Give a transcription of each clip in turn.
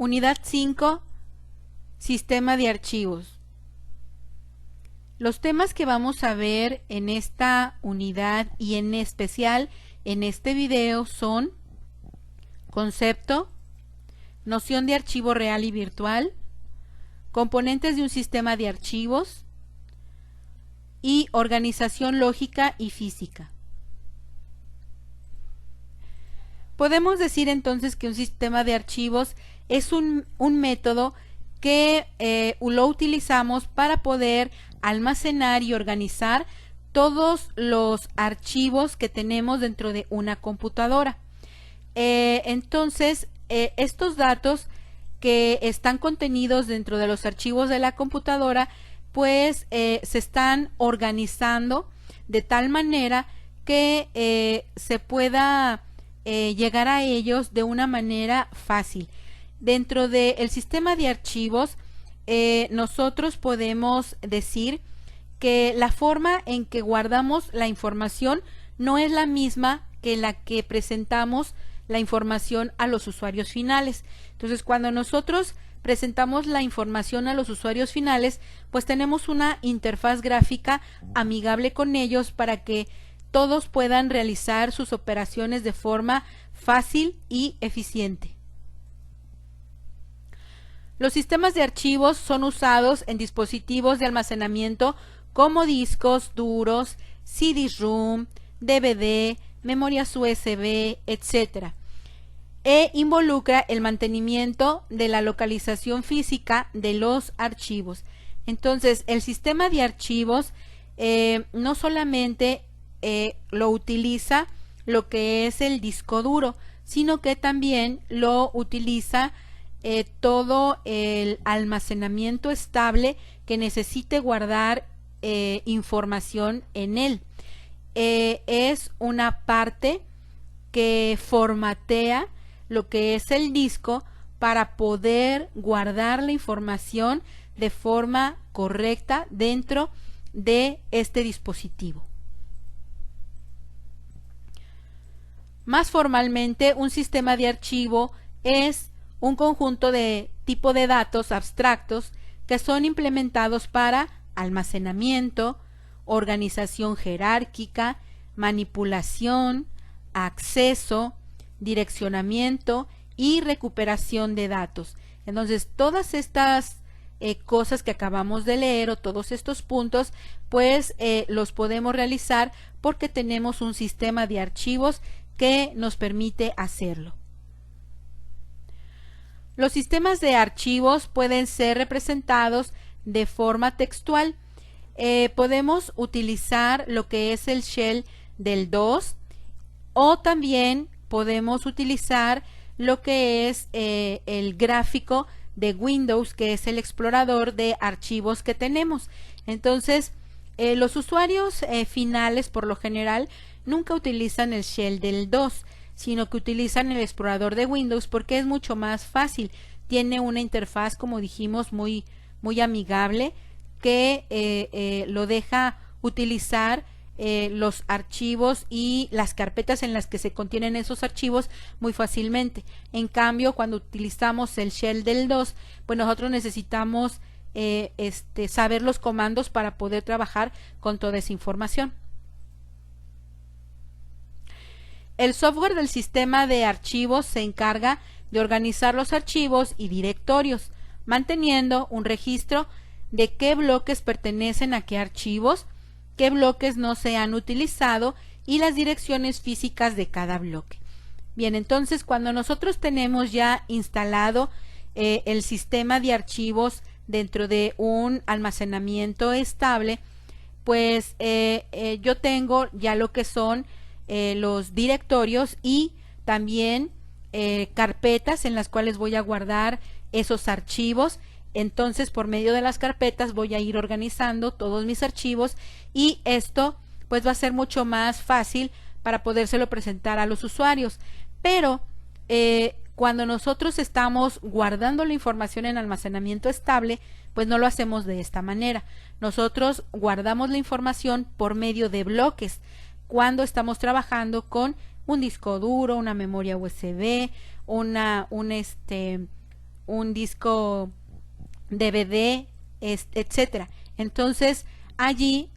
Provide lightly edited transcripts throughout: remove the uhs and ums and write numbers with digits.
Unidad 5, Sistema de archivos. Los temas que vamos a ver en esta unidad y en especial en este video son concepto, noción de archivo real y virtual, componentes de un sistema de archivos y organización lógica y física. Podemos decir entonces que un sistema de archivos es un método que lo utilizamos para poder almacenar y organizar todos los archivos que tenemos dentro de una computadora. Entonces, estos datos que están contenidos dentro de los archivos de la computadora, pues se están organizando de tal manera que se pueda llegar a ellos de una manera fácil. Dentro del sistema de archivos, nosotros podemos decir que la forma en que guardamos la información no es la misma que la que presentamos la información a los usuarios finales. Entonces, cuando nosotros presentamos la información a los usuarios finales, pues tenemos una interfaz gráfica amigable con ellos para que todos puedan realizar sus operaciones de forma fácil y eficiente. Los sistemas de archivos son usados en dispositivos de almacenamiento como discos duros, CD-ROM, DVD, memorias USB, etc. E involucra el mantenimiento de la localización física de los archivos. Entonces, el sistema de archivos no solamente lo utiliza lo que es el disco duro, sino que también lo utiliza todo el almacenamiento estable que necesite guardar información en él. Es una parte que formatea lo que es el disco para poder guardar la información de forma correcta dentro de este dispositivo. Más formalmente, un sistema de archivo es un conjunto de tipo de datos abstractos que son implementados para almacenamiento, organización jerárquica, manipulación, acceso, direccionamiento y recuperación de datos. Entonces, todas estas cosas que acabamos de leer o todos estos puntos, pues los podemos realizar porque tenemos un sistema de archivos que nos permite hacerlo. Los sistemas de archivos pueden ser representados de forma textual. Podemos utilizar lo que es el shell del DOS o también podemos utilizar lo que es el gráfico de Windows, que es el explorador de archivos que tenemos. Entonces, los usuarios finales por lo general nunca utilizan el shell del DOS, sino que utilizan el explorador de Windows porque es mucho más fácil. Tiene una interfaz, como dijimos, muy amigable, que lo deja utilizar los archivos y las carpetas en las que se contienen esos archivos muy fácilmente. En cambio, cuando utilizamos el shell del DOS, pues nosotros necesitamos saber los comandos para poder trabajar con toda esa información. El software del sistema de archivos se encarga de organizar los archivos y directorios, manteniendo un registro de qué bloques pertenecen a qué archivos, qué bloques no se han utilizado y las direcciones físicas de cada bloque. Bien, entonces cuando nosotros tenemos ya instalado el sistema de archivos dentro de un almacenamiento estable, pues yo tengo ya lo que son los directorios y también carpetas en las cuales voy a guardar esos archivos. Entonces, por medio de las carpetas voy a ir organizando todos mis archivos y esto pues va a ser mucho más fácil para podérselo presentar a los usuarios. Pero cuando nosotros estamos guardando la información en almacenamiento estable, pues no lo hacemos de esta manera. Nosotros guardamos la información por medio de bloques cuando estamos trabajando con un disco duro, una memoria USB, un disco DVD, etcétera. Entonces allí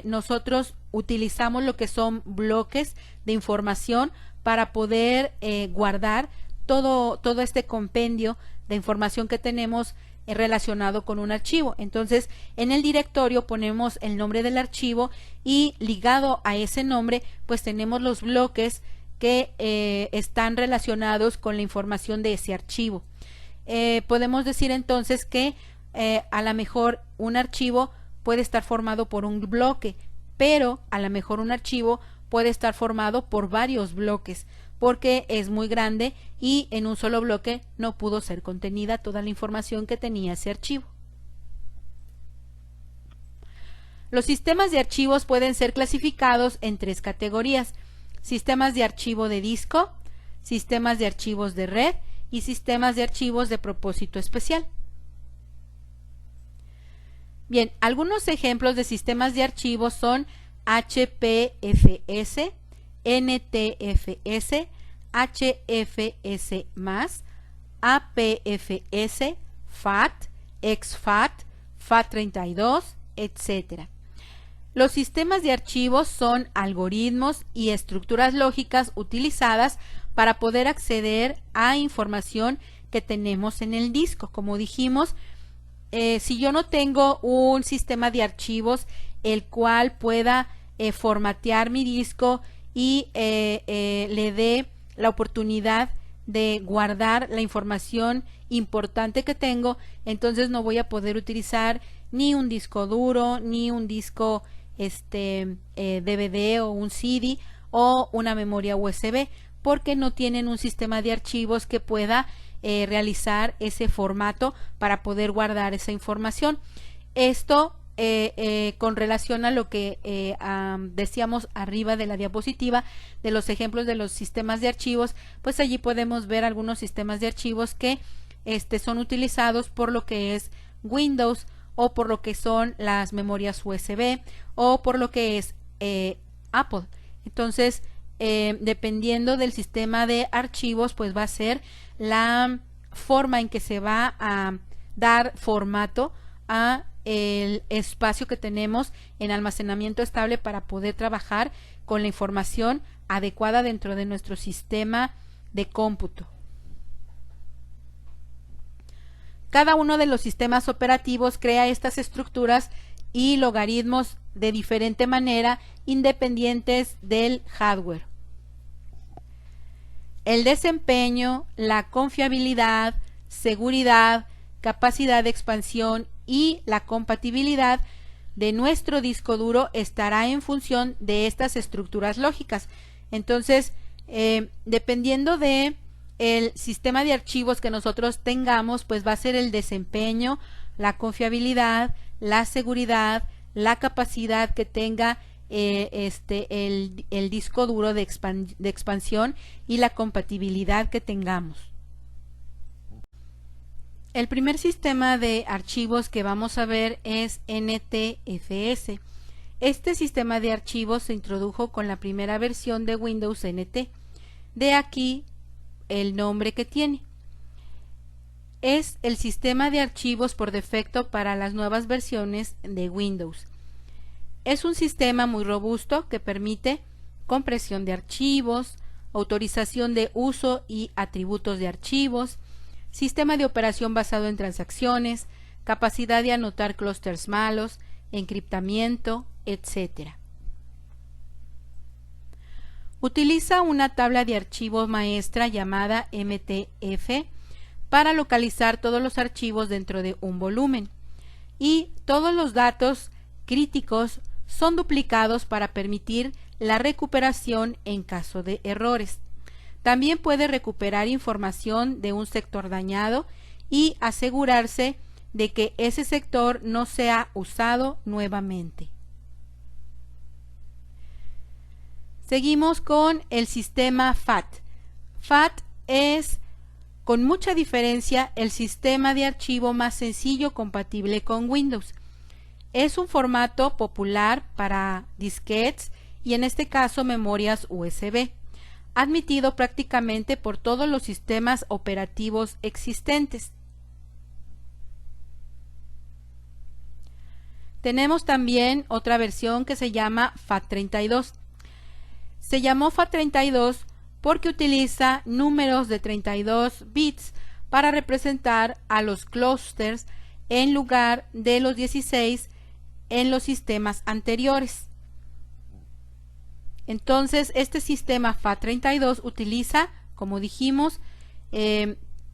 nosotros utilizamos lo que son bloques de información para poder guardar todo este compendio de información que tenemos relacionado con un archivo. Entonces en el directorio ponemos el nombre del archivo y ligado a ese nombre pues tenemos los bloques que están relacionados con la información de ese archivo. Podemos decir entonces que a lo mejor un archivo puede estar formado por un bloque, pero a lo mejor un archivo puede estar formado por varios bloques porque es muy grande y en un solo bloque no pudo ser contenida toda la información que tenía ese archivo. Los sistemas de archivos pueden ser clasificados en 3 categorías: sistemas de archivo de disco, sistemas de archivos de red y sistemas de archivos de propósito especial. Bien, algunos ejemplos de sistemas de archivos son HPFS, NTFS, HFS+, APFS, FAT, exFAT, FAT32, etc. Los sistemas de archivos son algoritmos y estructuras lógicas utilizadas para poder acceder a información que tenemos en el disco. Como dijimos, si yo no tengo un sistema de archivos el cual pueda formatear mi disco y le dé la oportunidad de guardar la información importante que tengo, entonces no voy a poder utilizar ni un disco duro, ni un disco DVD o un CD o una memoria USB, porque no tienen un sistema de archivos que pueda realizar ese formato para poder guardar esa información. Esto con relación a lo que decíamos arriba de la diapositiva de los ejemplos de los sistemas de archivos, pues allí podemos ver algunos sistemas de archivos que son utilizados por lo que es Windows o por lo que son las memorias USB o por lo que es Apple. Entonces dependiendo del sistema de archivos pues va a ser la forma en que se va a dar formato a el espacio que tenemos en almacenamiento estable para poder trabajar con la información adecuada dentro de nuestro sistema de cómputo. Cada uno de los sistemas operativos crea estas estructuras y logaritmos de diferente manera independientes del hardware. El desempeño, la confiabilidad, seguridad, capacidad de expansión y la compatibilidad de nuestro disco duro estará en función de estas estructuras lógicas. Entonces, dependiendo de el sistema de archivos que nosotros tengamos, pues va a ser el desempeño, la confiabilidad, la seguridad, la capacidad que tenga el disco duro de expansión y la compatibilidad que tengamos. El primer sistema de archivos que vamos a ver es NTFS. Este sistema de archivos se introdujo con la primera versión de Windows NT. De aquí el nombre que tiene. Es el sistema de archivos por defecto para las nuevas versiones de Windows. Es un sistema muy robusto que permite compresión de archivos, autorización de uso y atributos de archivos, sistema de operación basado en transacciones, capacidad de anotar clústeres malos, encriptamiento, etc. Utiliza una tabla de archivos maestra llamada MTF para localizar todos los archivos dentro de un volumen, y todos los datos críticos son duplicados para permitir la recuperación en caso de errores. También puede recuperar información de un sector dañado y asegurarse de que ese sector no sea usado nuevamente. Seguimos con el sistema FAT. FAT es, con mucha diferencia, el sistema de archivo más sencillo compatible con Windows. Es un formato popular para disquetes y en este caso memorias USB, admitido prácticamente por todos los sistemas operativos existentes. Tenemos también otra versión que se llama FAT32. Se llamó FAT32 porque utiliza números de 32 bits para representar a los clusters en lugar de los 16 en los sistemas anteriores. Entonces, este sistema FAT32 utiliza, como dijimos,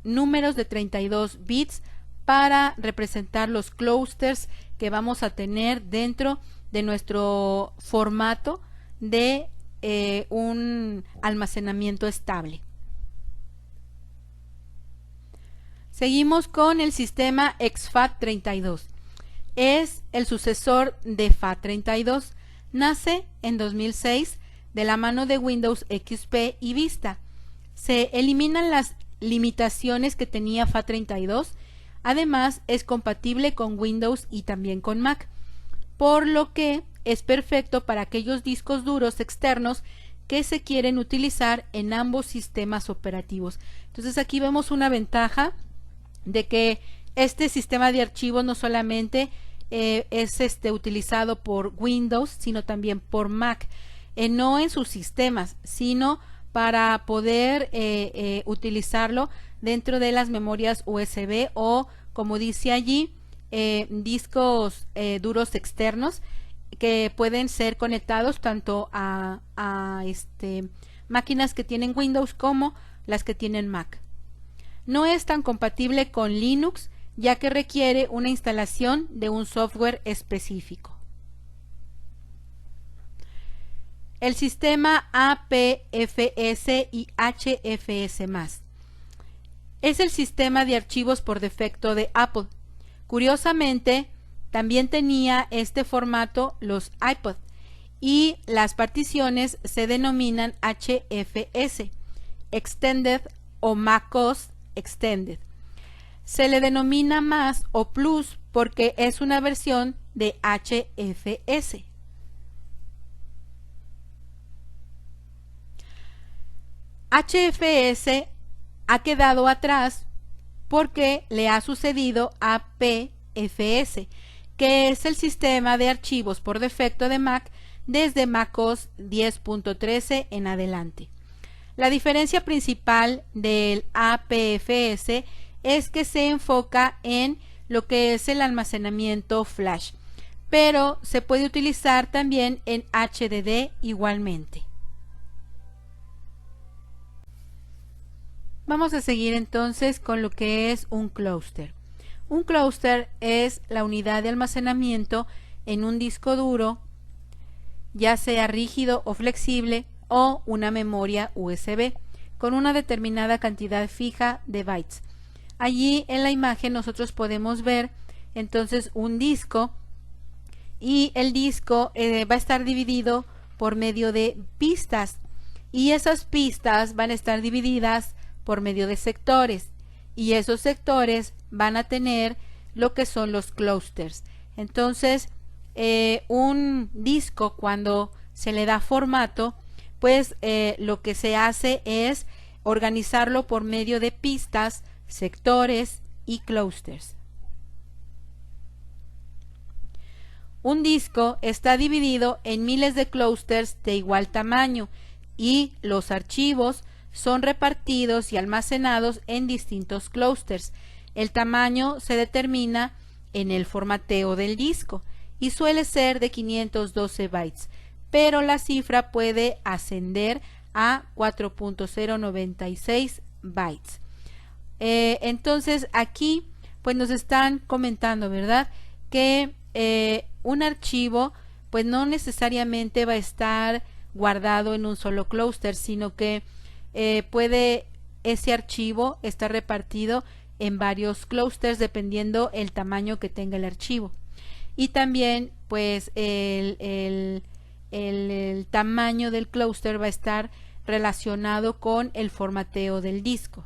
números de 32 bits para representar los clusters que vamos a tener dentro de nuestro formato de un almacenamiento estable. Seguimos con el sistema exFAT32. Es el sucesor de FAT32. Nace en 2006 de la mano de Windows XP y Vista. Se eliminan las limitaciones que tenía FAT32. Además, es compatible con Windows y también con Mac, por lo que es perfecto para aquellos discos duros externos que se quieren utilizar en ambos sistemas operativos. Entonces aquí vemos una ventaja de que este sistema de archivos no solamente es utilizado por Windows, sino también por Mac, no en sus sistemas, sino para poder utilizarlo dentro de las memorias USB o, como dice allí, discos duros externos que pueden ser conectados tanto a máquinas que tienen Windows como las que tienen Mac. No es tan compatible con Linux, ya que requiere una instalación de un software específico. El sistema APFS y HFS+. Es el sistema de archivos por defecto de Apple. Curiosamente, también tenía este formato los iPod y las particiones se denominan HFS, Extended o MacOS Extended. Se le denomina más o Plus porque es una versión de HFS. HFS ha quedado atrás porque le ha sucedido a PFS, que es el sistema de archivos por defecto de Mac desde macOS 10.13 en adelante. La diferencia principal del APFS es que se enfoca en lo que es el almacenamiento flash, pero se puede utilizar también en HDD igualmente. Vamos a seguir entonces con lo que es un clúster. Un clúster es la unidad de almacenamiento en un disco duro, ya sea rígido o flexible, o una memoria USB con una determinada cantidad fija de bytes. Allí en la imagen nosotros podemos ver entonces un disco, y el disco va a estar dividido por medio de pistas, y esas pistas van a estar divididas por medio de sectores, y esos sectores van a tener lo que son los clústeres. Entonces un disco, cuando se le da formato, pues lo que se hace es organizarlo por medio de pistas, sectores y clústeres. Un disco está dividido en miles de clústeres de igual tamaño, y los archivos son repartidos y almacenados en distintos clústeres. El tamaño se determina en el formateo del disco y suele ser de 512 bytes, pero la cifra puede ascender a 4.096 bytes. Entonces aquí pues nos están comentando, ¿verdad?, que un archivo pues no necesariamente va a estar guardado en un solo clúster, sino que puede ese archivo estar repartido en varios clústeres dependiendo el tamaño que tenga el archivo, y también pues el tamaño del clúster va a estar relacionado con el formateo del disco.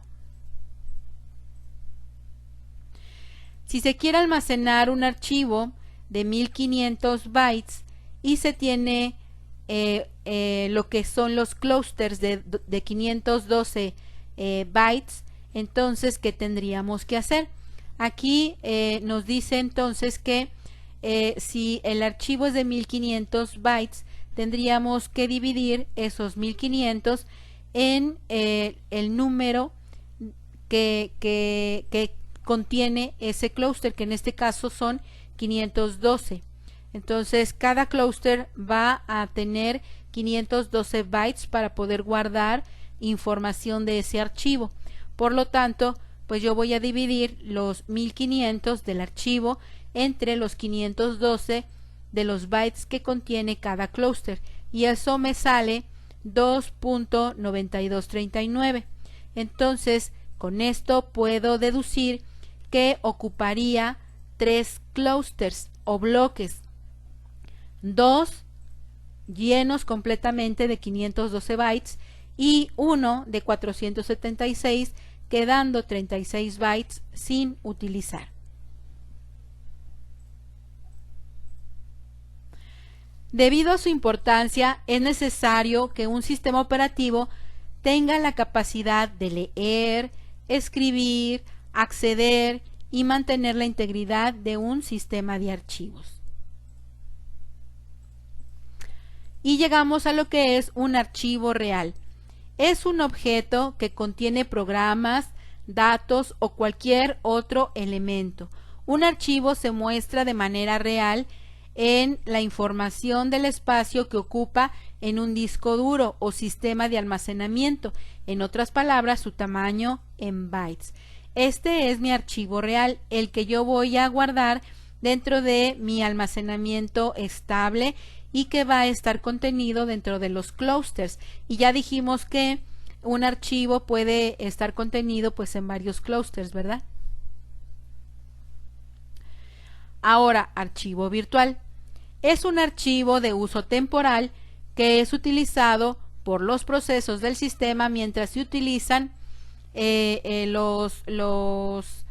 Si se quiere almacenar un archivo de 1500 bytes y se tiene lo que son los clústeres de 512 bytes, entonces ¿qué tendríamos que hacer? Aquí nos dice entonces que si el archivo es de 1500 bytes, tendríamos que dividir esos 1500 en el número que contiene ese clúster, que en este caso son 512. Entonces cada clúster va a tener 512 bytes para poder guardar información de ese archivo. Por lo tanto, pues yo voy a dividir los 1500 del archivo entre los 512 de los bytes que contiene cada clúster, y eso me sale 2.9239. Entonces con esto puedo deducir que ocuparía 3 clústeres o bloques, 2 llenos completamente de 512 bytes y uno de 476, quedando 36 bytes sin utilizar. Debido a su importancia, es necesario que un sistema operativo tenga la capacidad de leer, escribir, acceder y mantener la integridad de un sistema de archivos. Y llegamos a lo que es un archivo real. Es un objeto que contiene programas, datos o cualquier otro elemento. Un archivo se muestra de manera real en la información del espacio que ocupa en un disco duro o sistema de almacenamiento, en otras palabras, su tamaño en bytes. Este es mi archivo real, el que yo voy a guardar dentro de mi almacenamiento estable y que va a estar contenido dentro de los clústeres. Y ya dijimos que un archivo puede estar contenido pues en varios clústeres, ¿verdad? Ahora, archivo virtual. Es un archivo de uso temporal que es utilizado por los procesos del sistema mientras se utilizan los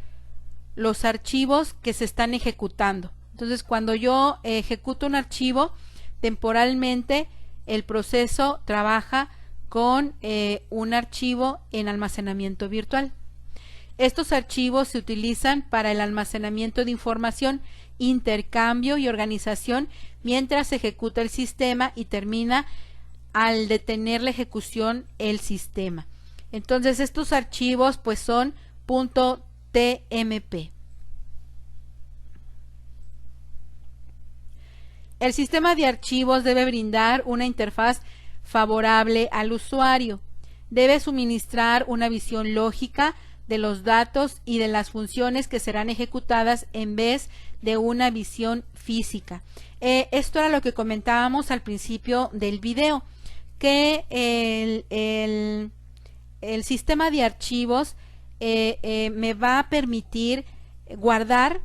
archivos que se están ejecutando. Entonces, cuando yo ejecuto un archivo, temporalmente el proceso trabaja con un archivo en almacenamiento virtual. Estos archivos se utilizan para el almacenamiento de información, intercambio y organización mientras se ejecuta el sistema y termina al detener la ejecución el sistema. Entonces estos archivos pues son .tmp. El sistema de archivos debe brindar una interfaz favorable al usuario. Debe suministrar una visión lógica de los datos y de las funciones que serán ejecutadas en vez de una visión física. Esto era lo que comentábamos al principio del video, que el sistema de archivos me va a permitir guardar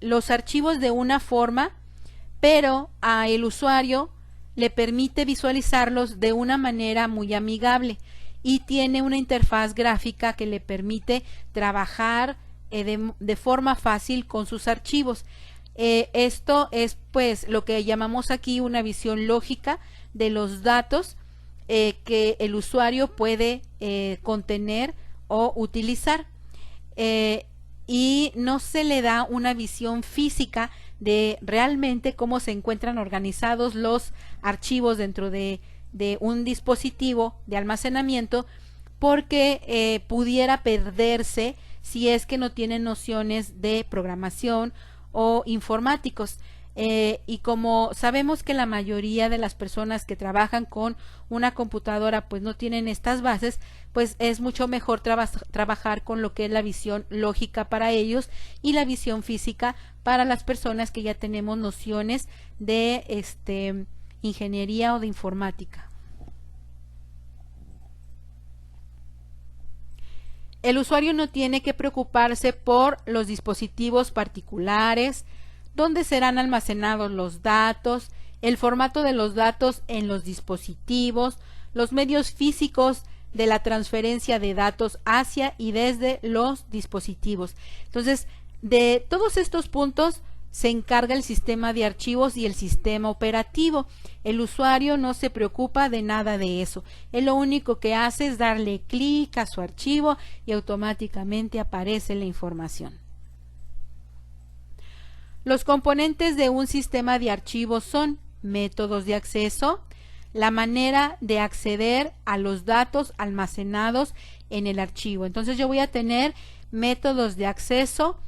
los archivos de una forma, pero a el usuario le permite visualizarlos de una manera muy amigable y tiene una interfaz gráfica que le permite trabajar de forma fácil con sus archivos. Esto es pues lo que llamamos aquí una visión lógica de los datos que el usuario puede contener o utilizar, y no se le da una visión física de realmente cómo se encuentran organizados los archivos dentro de un dispositivo de almacenamiento, porque pudiera perderse si es que no tienen nociones de programación o informáticos. Y como sabemos que la mayoría de las personas que trabajan con una computadora pues no tienen estas bases, pues es mucho mejor trabajar con lo que es la visión lógica para ellos y la visión física para las personas que ya tenemos nociones de ingeniería o de informática. El usuario no tiene que preocuparse por los dispositivos particulares, dónde serán almacenados los datos, el formato de los datos en los dispositivos, los medios físicos de la transferencia de datos hacia y desde los dispositivos. Entonces, de todos estos puntos se encarga el sistema de archivos y el sistema operativo. El usuario no se preocupa de nada de eso. Él lo único que hace es darle clic a su archivo y automáticamente aparece la información. Los componentes de un sistema de archivos son métodos de acceso, la manera de acceder a los datos almacenados en el archivo. Entonces yo voy a tener métodos de acceso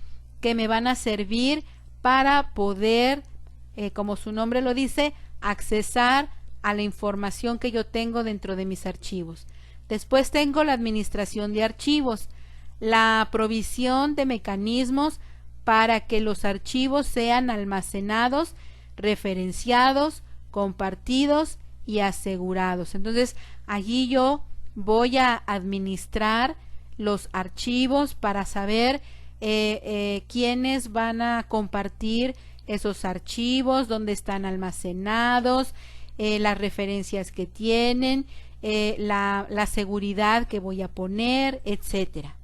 que me van a servir para poder, como su nombre lo dice, accesar a la información que yo tengo dentro de mis archivos. Después tengo la administración de archivos, la provisión de mecanismos para que los archivos sean almacenados, referenciados, compartidos y asegurados. Entonces allí yo voy a administrar los archivos para saber quiénes van a compartir esos archivos, dónde están almacenados, las referencias que tienen, la seguridad que voy a poner, etcétera.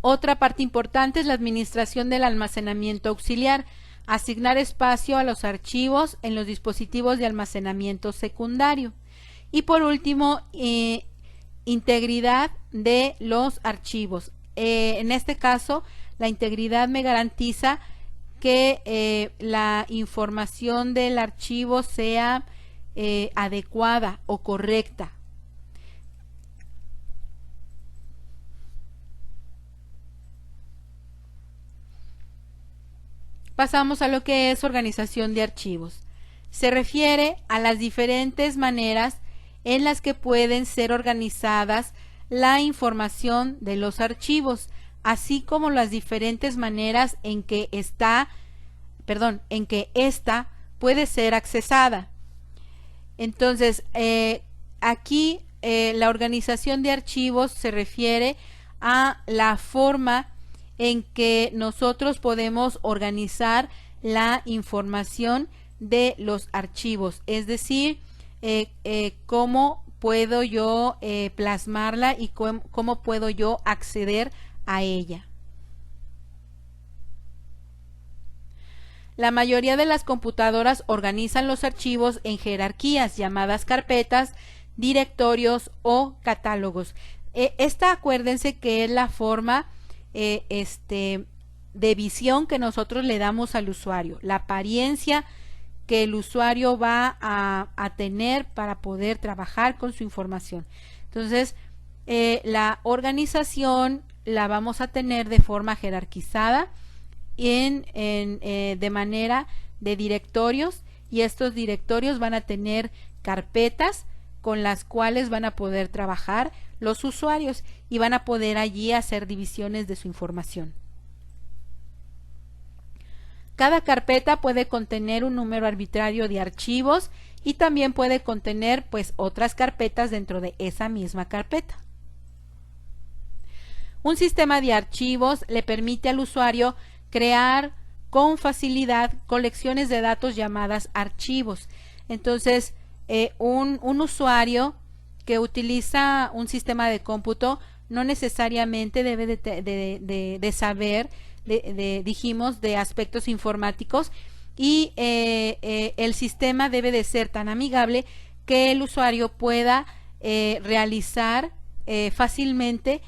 Otra parte importante es la administración del almacenamiento auxiliar, asignar espacio a los archivos en los dispositivos de almacenamiento secundario. Y por último, integridad de los archivos. En este caso, la integridad me garantiza que la información del archivo sea adecuada o correcta. Pasamos a lo que es organización de archivos. Se refiere a las diferentes maneras en las que pueden ser organizadas la información de los archivos, así como las diferentes maneras en que esta puede ser accesada. Entonces, aquí la organización de archivos se refiere a la forma en que nosotros podemos organizar la información de los archivos, es decir, cómo puedo yo plasmarla y cómo puedo yo acceder a ella. La mayoría de las computadoras organizan los archivos en jerarquías llamadas carpetas, directorios o catálogos. Esta, acuérdense que es la forma de visión que nosotros le damos al usuario, la apariencia que el usuario va a tener para poder trabajar con su información. Entonces, la organización la vamos a tener de forma jerarquizada de manera de directorios, y estos directorios van a tener carpetas con las cuales van a poder trabajar los usuarios y van a poder allí hacer divisiones de su información. Cada carpeta puede contener un número arbitrario de archivos y también puede contener pues otras carpetas dentro de esa misma carpeta. Un sistema de archivos le permite al usuario crear con facilidad colecciones de datos llamadas archivos. Entonces, un usuario que utiliza un sistema de cómputo no necesariamente debe de saber, dijimos, de aspectos informáticos, y el sistema debe de ser tan amigable que el usuario pueda realizar fácilmente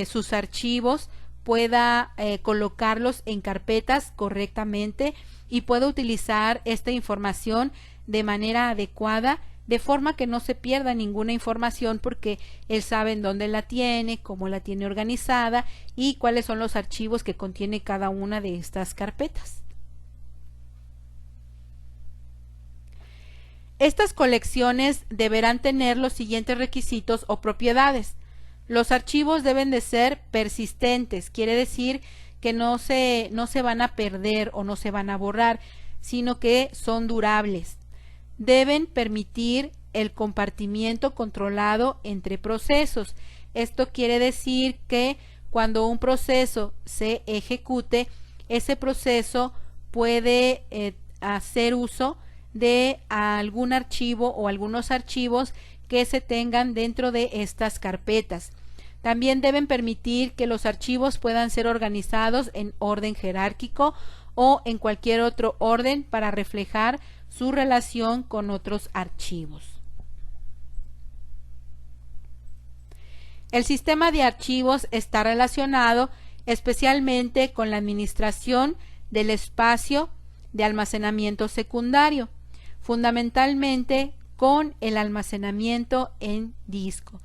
sus archivos, pueda colocarlos en carpetas correctamente y pueda utilizar esta información de manera adecuada, de forma que no se pierda ninguna información, porque él sabe en dónde la tiene, cómo la tiene organizada y cuáles son los archivos que contiene cada una de estas carpetas. Estas colecciones deberán tener los siguientes requisitos o propiedades. Los archivos deben de ser persistentes, quiere decir que no se van a perder o no se van a borrar, sino que son durables. Deben permitir el compartimiento controlado entre procesos. Esto quiere decir que cuando un proceso se ejecute, ese proceso puede hacer uso de algún archivo o algunos archivos que se tengan dentro de estas carpetas. También deben permitir que los archivos puedan ser organizados en orden jerárquico o en cualquier otro orden para reflejar su relación con otros archivos. El sistema de archivos está relacionado especialmente con la administración del espacio de almacenamiento secundario, fundamentalmente con el almacenamiento en disco.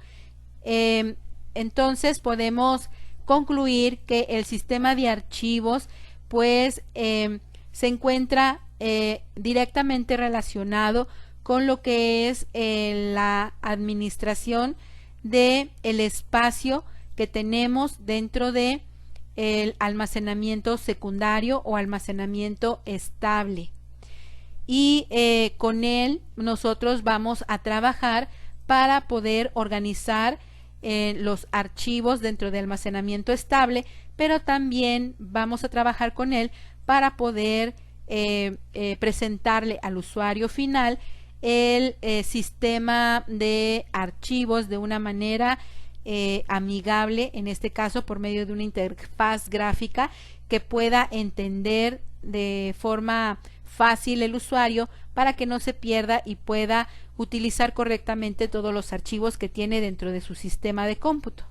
Entonces podemos concluir que el sistema de archivos pues se encuentra directamente relacionado con lo que es la administración del espacio que tenemos dentro de el almacenamiento secundario o almacenamiento estable, y con él nosotros vamos a trabajar para poder organizar los archivos dentro de almacenamiento estable, pero también vamos a trabajar con él para poder presentarle al usuario final el sistema de archivos de una manera amigable, en este caso por medio de una interfaz gráfica que pueda entender de forma fácil el usuario, para que no se pierda y pueda utilizar correctamente todos los archivos que tiene dentro de su sistema de cómputo.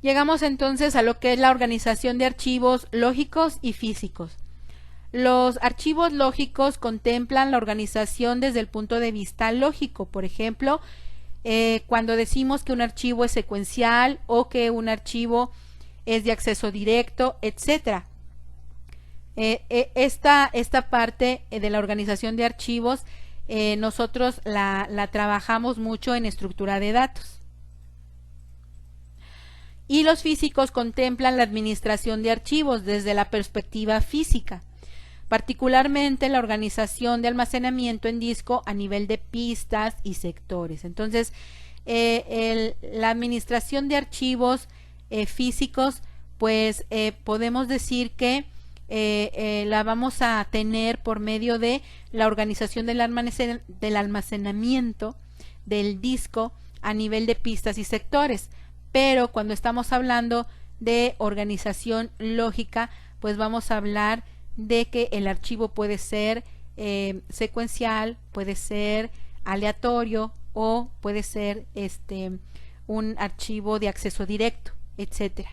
Llegamos entonces a lo que es la organización de archivos lógicos y físicos. Los archivos lógicos contemplan la organización desde el punto de vista lógico. Por ejemplo, cuando decimos que un archivo es secuencial o que un archivo es de acceso directo, etcétera. Esta parte de la organización de archivos nosotros la trabajamos mucho en estructura de datos. Y los físicos contemplan la administración de archivos desde la perspectiva física, particularmente la organización de almacenamiento en disco a nivel de pistas y sectores. Entonces, la administración de archivos físicos, pues podemos decir que la vamos a tener por medio de la organización del almacenamiento del disco a nivel de pistas y sectores. Pero cuando estamos hablando de organización lógica, pues vamos a hablar de que el archivo puede ser secuencial, puede ser aleatorio o puede ser un archivo de acceso directo, etcétera.